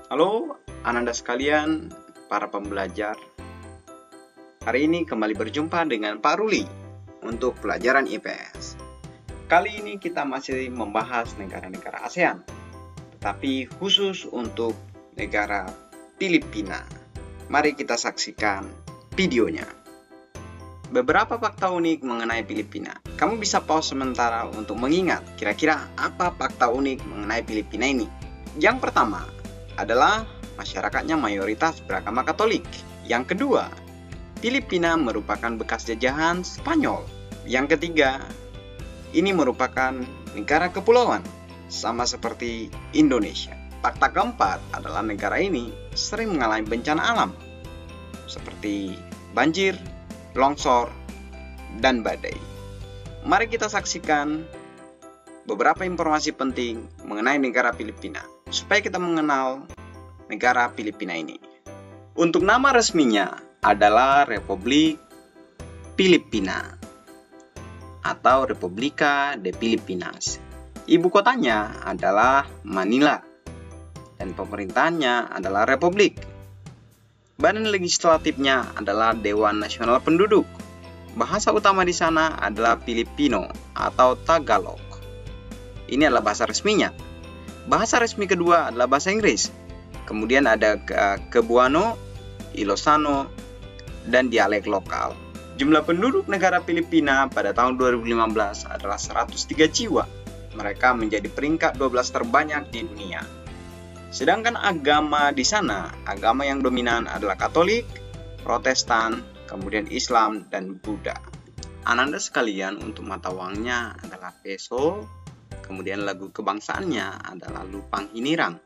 Halo Ananda sekalian, para pembelajar. Hari ini kembali berjumpa dengan Pak Ruli untuk pelajaran IPS. Kali ini kita masih membahas negara-negara ASEAN, tetapi khusus untuk negara Filipina. Mari kita saksikan videonya. Beberapa fakta unik mengenai Filipina. Kamu bisa pause sementara untuk mengingat kira-kira apa fakta unik mengenai Filipina ini. Yang pertama adalah masyarakatnya mayoritas beragama Katolik. Yang kedua, Filipina merupakan bekas jajahan Spanyol. Yang ketiga, ini merupakan negara kepulauan, sama seperti Indonesia. Fakta keempat adalah negara ini sering mengalami bencana alam, seperti banjir, longsor, dan badai. Mari kita saksikan beberapa informasi penting mengenai negara Filipina, supaya kita mengenal negara Filipina ini. Untuk nama resminya adalah Republik Filipina atau Republika de Filipinas. Ibu kotanya adalah Manila dan pemerintahnya adalah Republik. Badan legislatifnya adalah Dewan Nasional Penduduk. Bahasa utama di sana adalah Filipino atau Tagalog. Ini adalah bahasa resminya. Bahasa resmi kedua adalah bahasa Inggris. Kemudian ada Cebuano, Ilocano, dan dialek lokal. Jumlah penduduk negara Filipina pada tahun 2015 adalah 103 jiwa. Mereka menjadi peringkat 12 terbanyak di dunia. Sedangkan agama di sana, agama yang dominan adalah Katolik, Protestan, kemudian Islam, dan Buddha. Ananda sekalian, untuk mata uangnya adalah peso. Kemudian lagu kebangsaannya adalah Lupang Hinirang.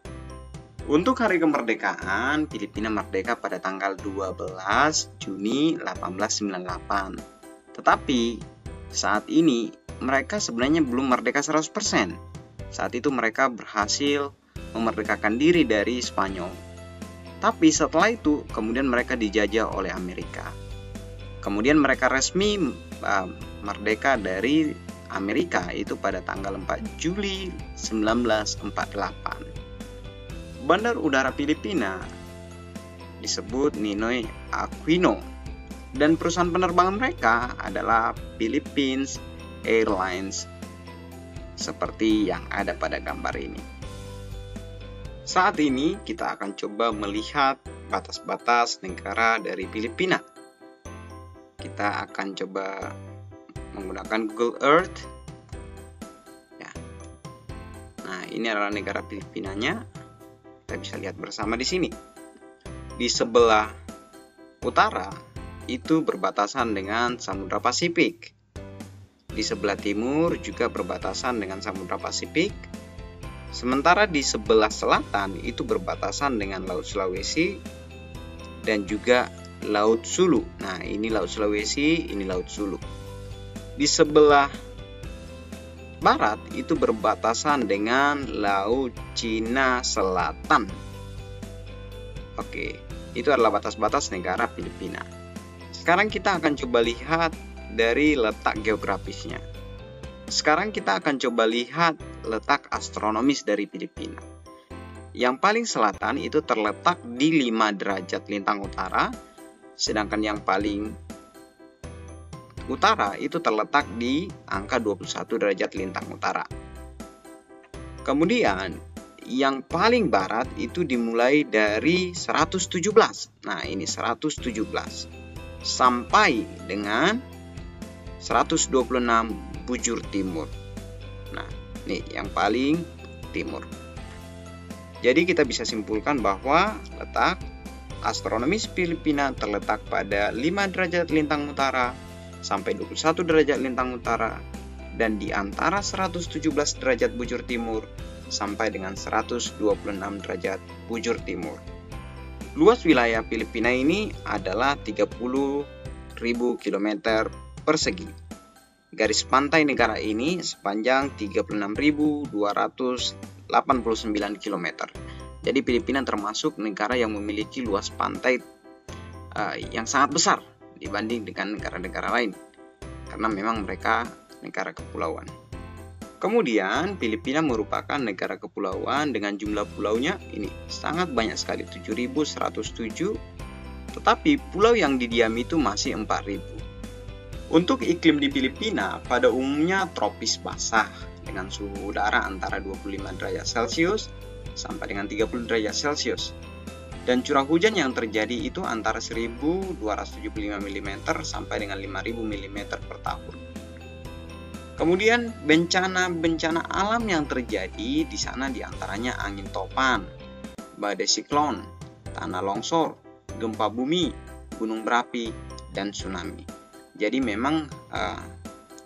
Untuk hari kemerdekaan, Filipina merdeka pada tanggal 12 Juni 1898. Tetapi saat ini mereka sebenarnya belum merdeka 100%. Saat itu mereka berhasil memerdekakan diri dari Spanyol. Tapi setelah itu kemudian mereka dijajah oleh Amerika. Kemudian mereka resmi merdeka dari Amerika itu pada tanggal 4 Juli 1948. Bandar udara Filipina disebut Ninoy Aquino dan perusahaan penerbangan mereka adalah Philippines Airlines seperti yang ada pada gambar ini. Saat ini kita akan coba melihat batas-batas negara dari Filipina. Kita akan coba menggunakan Google Earth. Ya. Nah, ini adalah negara Filipinanya. Kita bisa lihat bersama di sini. Di sebelah utara itu berbatasan dengan Samudra Pasifik. Di sebelah timur juga berbatasan dengan Samudra Pasifik. Sementara di sebelah selatan itu berbatasan dengan Laut Sulawesi dan juga Laut Sulu. Nah, ini Laut Sulawesi, ini Laut Sulu. Di sebelah barat itu berbatasan dengan Laut Cina Selatan. Oke, itu adalah batas-batas negara Filipina. Sekarang kita akan coba lihat dari letak geografisnya. Sekarang kita akan coba lihat letak astronomis dari Filipina. Yang paling selatan itu terletak di 5 derajat lintang utara, sedangkan yang paling utara itu terletak di angka 21 derajat lintang utara. Kemudian yang paling barat itu dimulai dari 117. Nah, ini 117 sampai dengan 126 bujur timur. Nah, ini yang paling timur. Jadi kita bisa simpulkan bahwa letak astronomis Filipina terletak pada 5 derajat lintang utara sampai 21 derajat lintang utara dan di antara 117 derajat bujur timur sampai dengan 126 derajat bujur timur. Luas wilayah Filipina ini adalah 30.000 km persegi. Garis pantai negara ini sepanjang 36.289 km. Jadi Filipina termasuk negara yang memiliki luas pantai yang sangat besar dibanding dengan negara-negara lain, karena memang mereka negara kepulauan. Kemudian Filipina merupakan negara kepulauan dengan jumlah pulaunya ini sangat banyak sekali, 7.107, tetapi pulau yang didiami itu masih 4.000. Untuk iklim di Filipina pada umumnya tropis basah dengan suhu udara antara 25 derajat Celcius sampai dengan 30 derajat Celcius. Dan curah hujan yang terjadi itu antara 1.275 mm sampai dengan 5.000 mm per tahun. Kemudian bencana-bencana alam yang terjadi di sana diantaranya angin topan, badai siklon, tanah longsor, gempa bumi, gunung berapi, dan tsunami. Jadi memang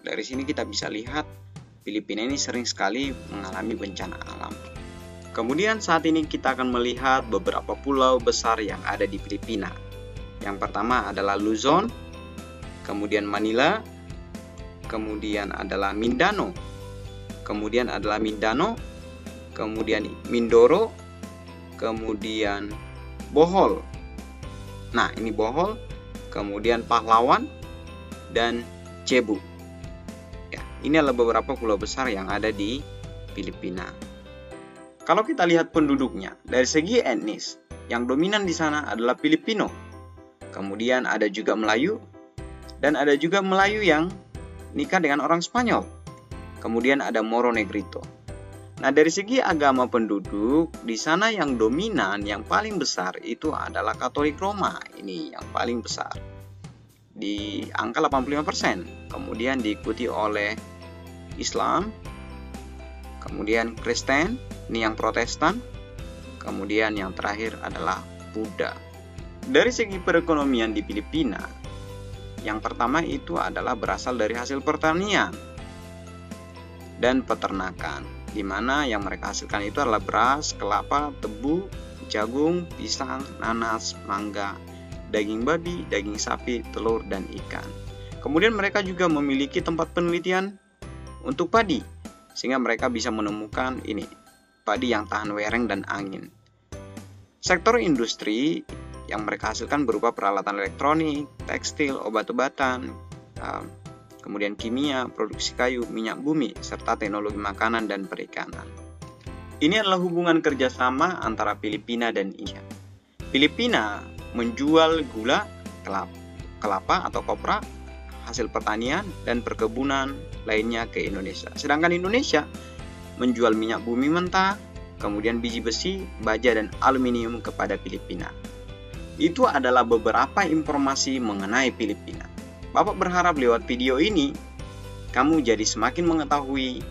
dari sini kita bisa lihat Filipina ini sering sekali mengalami bencana alam. Kemudian saat ini kita akan melihat beberapa pulau besar yang ada di Filipina. Yang pertama adalah Luzon, kemudian Manila, kemudian adalah Mindanao, kemudian Mindoro, kemudian Bohol. Nah, ini Bohol, kemudian Pahlawan, dan Cebu. Ya, ini adalah beberapa pulau besar yang ada di Filipina. Kalau kita lihat penduduknya, dari segi etnis, yang dominan di sana adalah Filipino. Kemudian ada juga Melayu, dan ada juga Melayu yang nikah dengan orang Spanyol. Kemudian ada Moro Negrito. Nah, dari segi agama penduduk, di sana yang dominan, yang paling besar itu adalah Katolik Roma. Ini yang paling besar, di angka 85%. Kemudian diikuti oleh Islam, kemudian Kristen, ini yang Protestan, kemudian yang terakhir adalah Buddha. Dari segi perekonomian di Filipina, yang pertama itu adalah berasal dari hasil pertanian dan peternakan, di mana yang mereka hasilkan itu adalah beras, kelapa, tebu, jagung, pisang, nanas, mangga, daging babi, daging sapi, telur, dan ikan. Kemudian mereka juga memiliki tempat penelitian untuk padi, sehingga mereka bisa menemukan ini padi yang tahan lereng dan angin. Sektor industri yang mereka hasilkan berupa peralatan elektronik, tekstil, obat-obatan, kemudian kimia, produksi kayu, minyak bumi, serta teknologi makanan dan perikanan. Ini adalah hubungan kerjasama antara Filipina dan Indonesia. Filipina menjual gula, kelapa atau kopra, hasil pertanian, dan perkebunan lainnya ke Indonesia. Sedangkan Indonesia menjual minyak bumi mentah, kemudian biji besi, baja, dan aluminium kepada Filipina. Itu adalah beberapa informasi mengenai Filipina. Bapak berharap lewat video ini, kamu jadi semakin mengetahui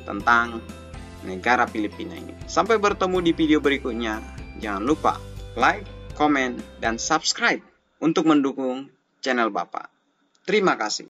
tentang negara Filipina ini. Sampai bertemu di video berikutnya. Jangan lupa like, komen, dan subscribe untuk mendukung channel Bapak. Terima kasih.